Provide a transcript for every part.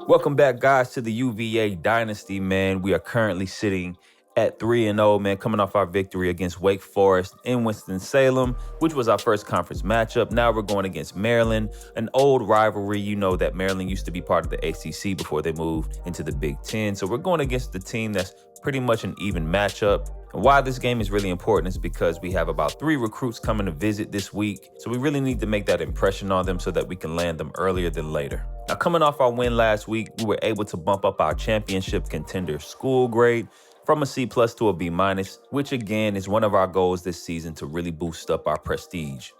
Welcome back, guys, to the UVA Dynasty, man. We are currently sitting at 3-0, man, coming off our victory against Wake Forest in Winston-Salem, which was our first conference matchup. Now we're going against Maryland, an old rivalry. You know that Maryland used to be part of the ACC before they moved into the Big Ten. So we're going against the team that's pretty much an even matchup. And why this game is really important is because we have about 3 recruits coming to visit this week. So we really need to make that impression on them so that we can land them earlier than later. Now, coming off our win last week, we were able to bump up our championship contender school grade from a C+ to a B-, which again is one of our goals this season to really boost up our prestige.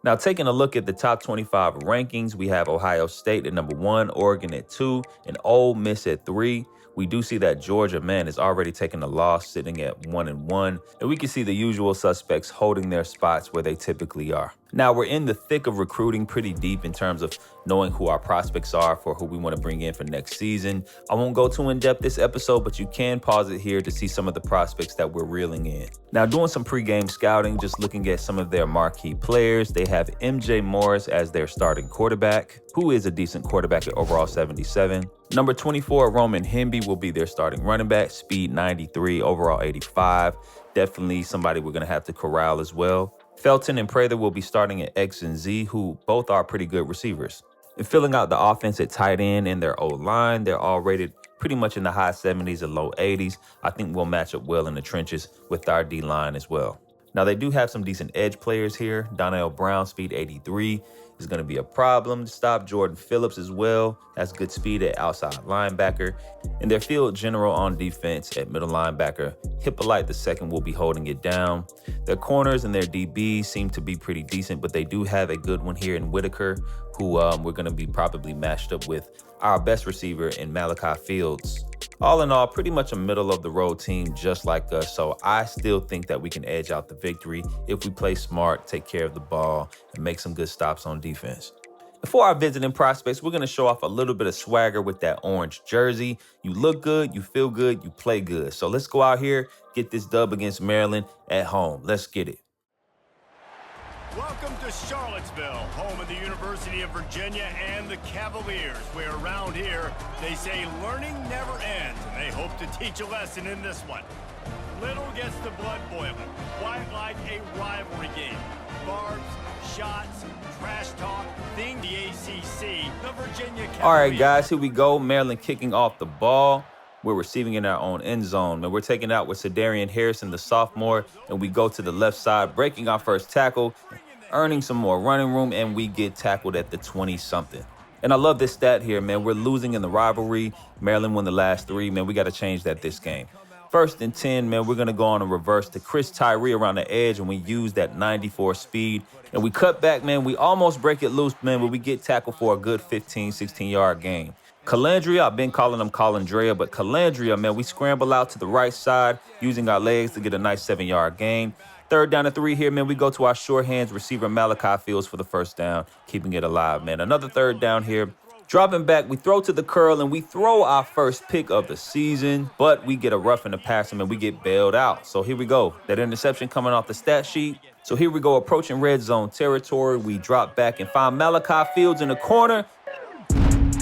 Now, taking a look at the top 25 rankings, we have Ohio State at number 1, Oregon at 2, and Ole Miss at 3. We do see that Georgia, man, is already taking a loss, sitting at 1-1, and we can see the usual suspects holding their spots where they typically are. Now, we're in the thick of recruiting pretty deep in terms of knowing who our prospects are for who we want to bring in for next season. I won't go too in-depth this episode, but you can pause it here to see some of the prospects that we're reeling in. Now, doing some pregame scouting, just looking at some of their marquee players, they have MJ Morris as their starting quarterback, who is a decent quarterback at overall 77. Number 24, Roman Hemby will be their starting running back, speed 93, overall 85. Definitely somebody we're going to have to corral as well. Felton and Prather will be starting at X and Z, who both are pretty good receivers. And filling out the offense at tight end and their O-line, they're all rated pretty much in the high 70s and low 80s. I think we'll match up well in the trenches with our D-line as well. Now, they do have some decent edge players here. Donnell Brown, speed 83, is going to be a problem to stop. Jordan Phillips as well has good speed at outside linebacker. And their field general on defense at middle linebacker, Hippolyte II, will be holding it down. Their corners and their DBs seem to be pretty decent, but they do have a good one here in Whitaker, who we're going to be probably matched up with our best receiver in Malachi Fields. All in all, pretty much a middle-of-the-road team just like us, so I still think that we can edge out the victory if we play smart, take care of the ball, and make some good stops on defense. For our visiting prospects, we're going to show off a little bit of swagger with that orange jersey. You look good, you feel good, you play good. So let's go out here, get this dub against Maryland at home. Let's get it. Welcome to Charlottesville, home of the University of Virginia and the Cavaliers, where around here they say learning never ends, and they hope to teach a lesson in this one. Little gets the blood boiling, quite like a rivalry game. Barbs, shots, trash talk, thing the ACC, the Virginia Cavaliers. All right, guys, here we go. Maryland kicking off the ball. We're receiving in our own end zone, and we're taking out with Cedarian Harrison, the sophomore, and we go to the left side, breaking our first tackle, earning some more running room, and we get tackled at the 20-something. And I love this stat here, man. We're losing in the rivalry. Maryland won the last 3, man. We got to change that this game. 1st and 10, man, we're going to go on a reverse to Chris Tyree around the edge, and we use that 94 speed. And we cut back, man. We almost break it loose, man, but we get tackled for a good 15, 16-yard gain. Calandria, I've been calling him Calandrea, but Calandria, man, we scramble out to the right side using our legs to get a nice 7-yard gain. 3rd down and 3 here, man. We go to our short hands receiver Malachi Fields for the 1st down, keeping it alive, man. Another 3rd down here. Dropping back, we throw to the curl, and we throw our first pick of the season, but we get a rough in the passing, and we get bailed out. So here we go. That interception coming off the stat sheet. So here we go, approaching red zone territory. We drop back and find Malachi Fields in the corner.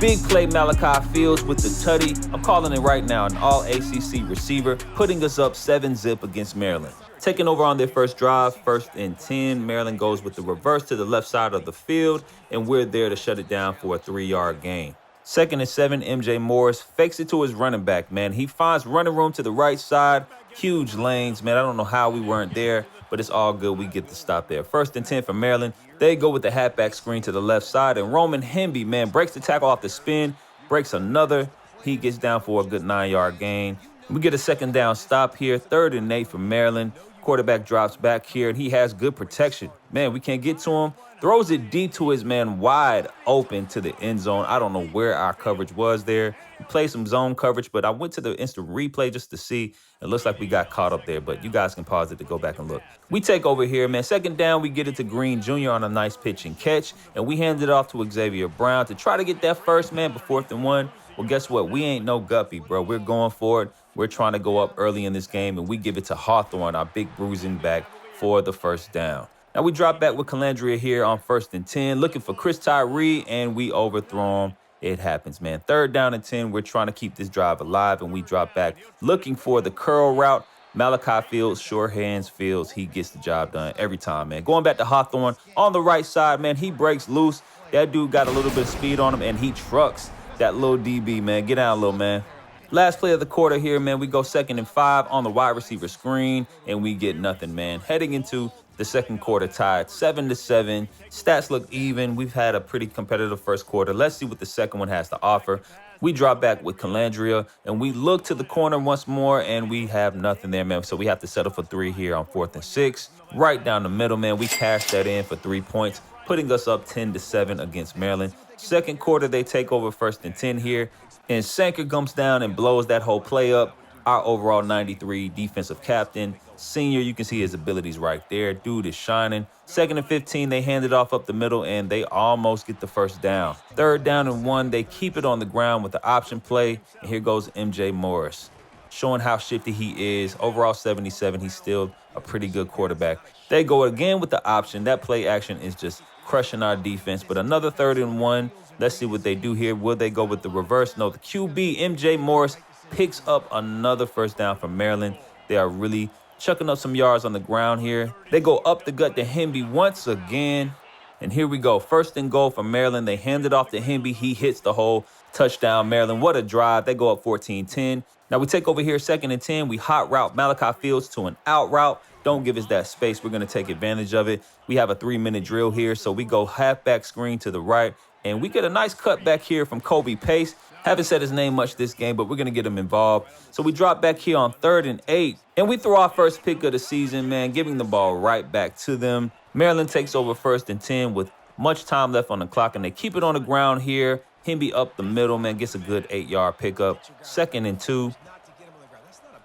Big play Malachi Fields with the tutty. I'm calling it right now, an all-ACC receiver, putting us up 7-zip against Maryland. Taking over on their first drive, 1st and 10. Maryland goes with the reverse to the left side of the field, and we're there to shut it down for a 3-yard gain. 2nd and 7, MJ Morris fakes it to his running back, man. He finds running room to the right side. Huge lanes, man. I don't know how we weren't there, but it's all good. We get the stop there. 1st and 10 for Maryland. They go with the halfback screen to the left side, and Roman Hemby, man, breaks the tackle off the spin, breaks another. He gets down for a good 9-yard gain. We get a 2nd down stop here. 3rd and 8 for Maryland. Quarterback drops back here, and he has good protection. Man, we can't get to him. Throws it deep to his man, wide open to the end zone. I don't know where our coverage was there. We played some zone coverage, but I went to the instant replay just to see. It looks like we got caught up there, but you guys can pause it to go back and look. We take over here, man. 2nd down, we get it to Green Jr. on a nice pitch and catch, and we hand it off to Xavier Brown to try to get that first, man, but 4th and 1. Well, guess what? We ain't no guppy, bro. We're going for it. We're trying to go up early in this game, and we give it to Hawthorne, our big bruising back, for the 1st down. Now we drop back with Calandria here on 1st and 10, looking for Chris Tyree, and we overthrow him. It happens, man. 3rd down and 10. We're trying to keep this drive alive, and we drop back looking for the curl route. Malachi Fields, sure hands Fields. He gets the job done every time, man. Going back to Hawthorne on the right side, man. He breaks loose. That dude got a little bit of speed on him, and he trucks that little DB, man. Get down, little man. Last play of the quarter here, man. We go 2nd and 5 on the wide receiver screen, and we get nothing, man. Heading into the second quarter tied 7-7. Stats look even. We've had a pretty competitive first quarter. Let's see what the second one has to offer. We drop back with Calandria, and we look to the corner once more, and we have nothing there, man. So we have to settle for 3 here on 4th and 6. Right down the middle, man. We cash that in for 3 points, putting us up 10-7 against Maryland. Second quarter, they take over 1st and 10 here, and Sanker comes down and blows that whole play up. Our overall 93 defensive captain, senior, you can see his abilities right there. Dude is shining. 2nd and 15, they hand it off up the middle, and they almost get the first down. 3rd down and 1, they keep it on the ground with the option play, and here goes MJ Morris, showing how shifty he is. Overall 77, he's still a pretty good quarterback. They go again with the option. That play action is just crushing our defense, but another 3rd and 1. Let's see what they do here. Will they go with the reverse? No, the QB, MJ Morris, picks up another first down from Maryland. They are really chucking up some yards on the ground here. They go up the gut to Hemby once again. And here we go. 1st and goal for Maryland. They hand it off to Hemby. He hits the hole. Touchdown, Maryland. What a drive. They go up 14-10. Now we take over here 2nd and 10. We hot route Malachi Fields to an out route. Don't give us that space. We're going to take advantage of it. We have a 3-minute drill here. So we go halfback screen to the right. And we get a nice cut back here from Kobe Pace. Haven't said his name much this game, but we're going to get him involved. So we drop back here on 3rd and 8. And we throw our first pick of the season, man, giving the ball right back to them. Maryland takes over 1st and 10 with much time left on the clock, and they keep it on the ground here. Hemby up the middle, man, gets a good 8-yard pickup. 2nd and 2.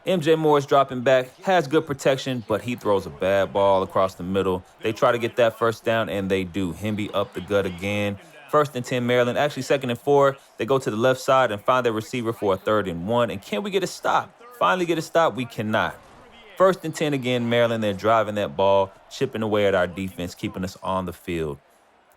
MJ Morris dropping back, has good protection, but he throws a bad ball across the middle. They try to get that first down, and they do. Hemby up the gut again. 1st and 10 Maryland, actually 2nd and 4. They go to the left side and find their receiver for a 3rd and 1. And can we get a stop? Finally get a stop? We cannot. 1st and 10 again, Maryland. They're driving that ball, chipping away at our defense, keeping us on the field.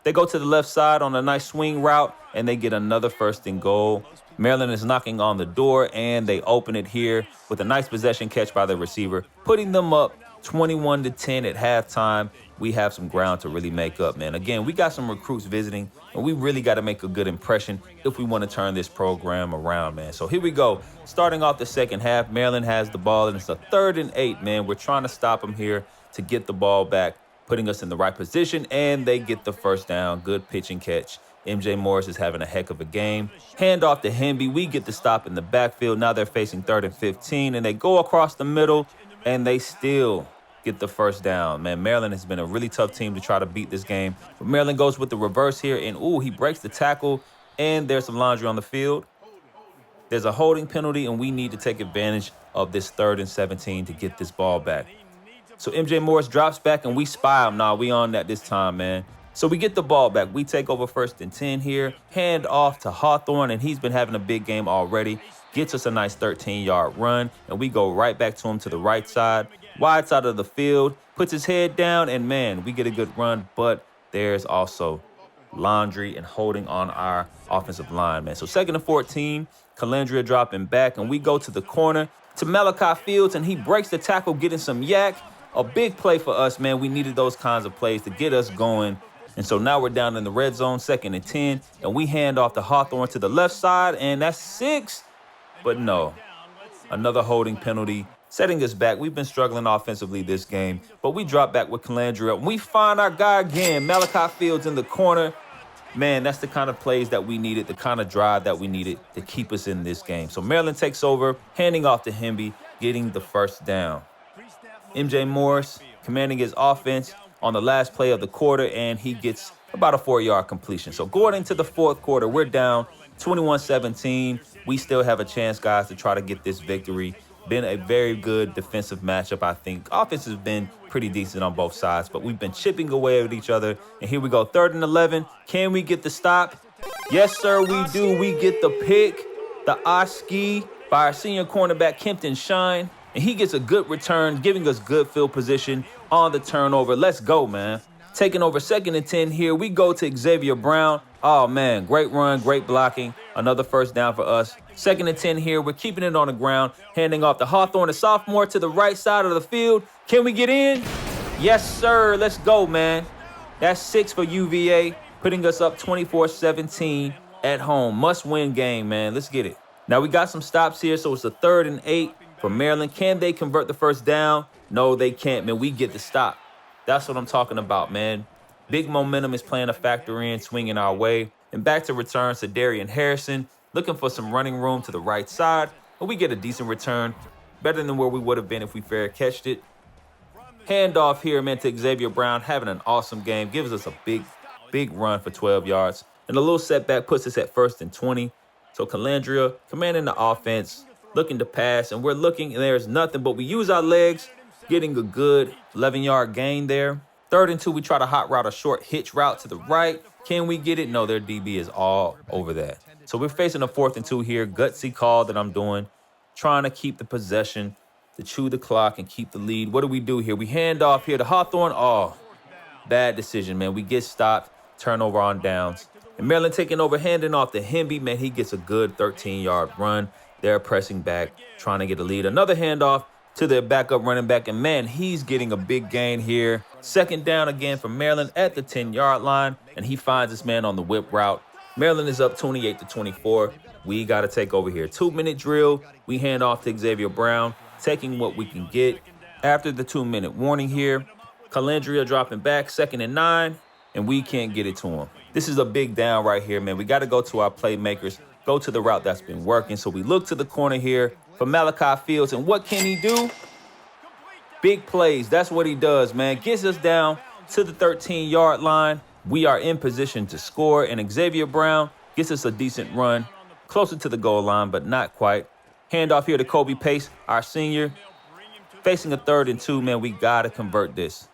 They go to the left side on a nice swing route, and they get another 1st and goal. Maryland is knocking on the door, and they open it here with a nice possession catch by the receiver, putting them up 21-10 at halftime. We have some ground to really make up, man. Again, we got some recruits visiting, and we really got to make a good impression if we want to turn this program around, man. So here we go. Starting off the second half, Maryland has the ball, and it's a 3rd and 8, man. We're trying to stop them here to get the ball back, putting us in the right position, and they get the first down. Good pitch and catch. MJ Morris is having a heck of a game. Hand off to Hemby. We get the stop in the backfield. Now they're facing 3rd and 15, and they go across the middle, and they still get the first down. Man, Maryland has been a really tough team to try to beat this game. But Maryland goes with the reverse here, and ooh, he breaks the tackle, and there's some laundry on the field. There's a holding penalty, and we need to take advantage of this 3rd and 17 to get this ball back. So MJ Morris drops back, and we spy him. Nah, we on that this time, man. So we get the ball back. We take over 1st and 10 here. Hand off to Hawthorne, and he's been having a big game already. Gets us a nice 13-yard run, and we go right back to him to the right side. Wide side of the field, puts his head down, and man, we get a good run, but there's also laundry and holding on our offensive line, man. So 2nd and 14, Calandria dropping back, and we go to the corner to Malachi Fields, and he breaks the tackle, getting some yak. A big play for us, man. We needed those kinds of plays to get us going. And so now we're down in the red zone, 2nd and 10, and we hand off to Hawthorne to the left side, and that's 6. But no, another holding penalty, setting us back. We've been struggling offensively this game, but we drop back with Calandria. We find our guy again, Malachi Fields in the corner. Man, that's the kind of plays that we needed, the kind of drive that we needed to keep us in this game. So Maryland takes over, handing off to Hemby, getting the first down. MJ Morris commanding his offense on the last play of the quarter, and he gets about a 4-yard completion. So going into the fourth quarter, we're down 21-17. We still have a chance, guys, to try to get this victory. Been a very good defensive matchup, I think. Offense has been pretty decent on both sides, but we've been chipping away at each other. And here we go, 3rd and 11. Can we get the stop? Yes, sir, we do. We get the pick, the Oski by our senior cornerback, Kempton Shine. And he gets a good return, giving us good field position on the turnover. Let's go, man. Taking over 2nd and 10 here. We go to Xavier Brown. Oh man, great run, great blocking. Another first down for us. 2nd and 10 here. We're keeping it on the ground, handing off to Hawthorne, the sophomore, to the right side of the field. Can we get in? Yes, sir. Let's go, man. That's 6 for UVA, putting us up 24-17 at home. Must-win game, man. Let's get it. Now, we got some stops here, so it's a 3rd and 8 for Maryland. Can they convert the first down? No, they can't, man. We get the stop. That's what I'm talking about, man. Big momentum is playing a factor in, swinging our way. And back to returns to Darian Harrison, looking for some running room to the right side. But we get a decent return, better than where we would have been if we fair catched it. Handoff here, man, to Xavier Brown, having an awesome game. Gives us a big run for 12 yards. And a little setback puts us at 1st and 20. So Calandria commanding the offense, looking to pass, and we're looking, and there's nothing, but we use our legs, getting a good 11-yard gain there. 3rd and 2, we try to hot route a short hitch route to the right. Can we get it? No, their DB is all over that. So we're facing a 4th and 2 here. Gutsy call that I'm doing, trying to keep the possession, to chew the clock and keep the lead. What do we do here? We hand off here to Hawthorne. Oh, bad decision, man. We get stopped, turnover on downs. And Maryland taking over, handing off to Hemby. Man, he gets a good 13-yard run. They're pressing back, trying to get a lead. Another handoff to their backup running back, and man, he's getting a big gain here. 2nd down again for Maryland at the 10-yard line, and he finds this man on the whip route. Maryland is up 28-24. We got to take over here. 2-minute drill. We hand off to Xavier Brown, taking what we can get. After the 2-minute warning here, Calandria dropping back, 2nd and 9, and we can't get it to him. This is a big down right here, man. We got to go to our playmakers, go to the route that's been working. So we look to the corner here for Malachi Fields, and what can he do? Big plays. That's what he does, man. Gets us down to the 13-yard line. We are in position to score, and Xavier Brown gets us a decent run, closer to the goal line, but not quite. Handoff here to Kobe Pace, our senior. Facing a 3rd and 2, man, we got to convert this.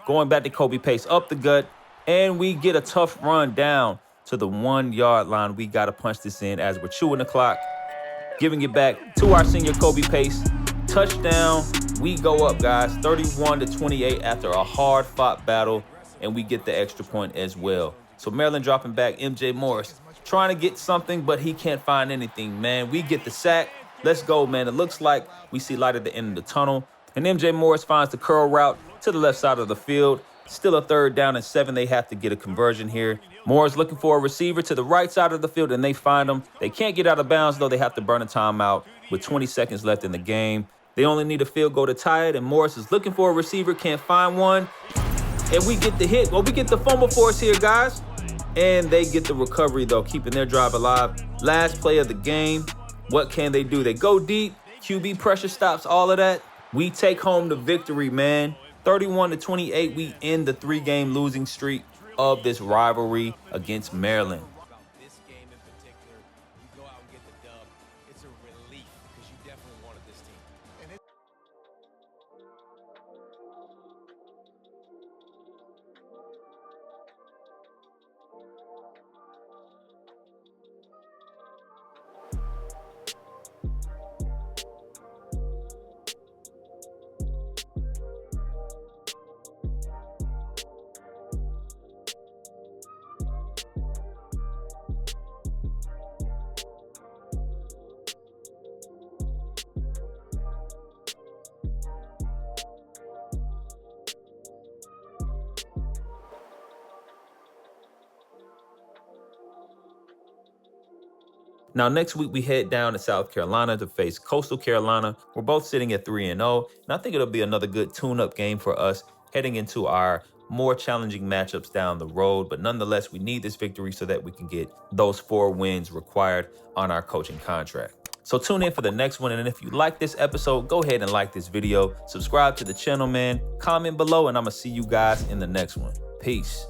Going back to Kobe Pace, up the gut, and we get a tough run down to the 1-yard line. We got to punch this in as we're chewing the clock. Giving it back to our senior Kobe Pace. Touchdown. We go up, guys, 31-28 after a hard-fought battle, and we get the extra point as well. So Maryland dropping back, MJ Morris trying to get something, but he can't find anything, man. We get the sack. Let's go, man. It looks like we see light at the end of the tunnel. And MJ Morris finds the curl route to the left side of the field. Still a 3rd down and 7. They have to get a conversion here. Morris looking for a receiver to the right side of the field, and they find him. They can't get out of bounds, though. They have to burn a timeout with 20 seconds left in the game. They only need a field goal to tie it, and Morris is looking for a receiver, can't find one. And we get the hit. Well, we get the fumble force here, guys. And they get the recovery, though, keeping their drive alive. Last play of the game. What can they do? They go deep. QB pressure stops all of that. We take home the victory, man. 31-28, we end the 3-game losing streak of this rivalry against Maryland. This game in particular, you go out and get the dub. It's a relief because you definitely wanted this team. Now, next week, we head down to South Carolina to face Coastal Carolina. We're both sitting at 3-0, and I think it'll be another good tune-up game for us heading into our more challenging matchups down the road. But nonetheless, we need this victory so that we can get those 4 wins required on our coaching contract. So tune in for the next one, and if you like this episode, go ahead and like this video, subscribe to the channel, man, comment below, and I'm gonna see you guys in the next one. Peace.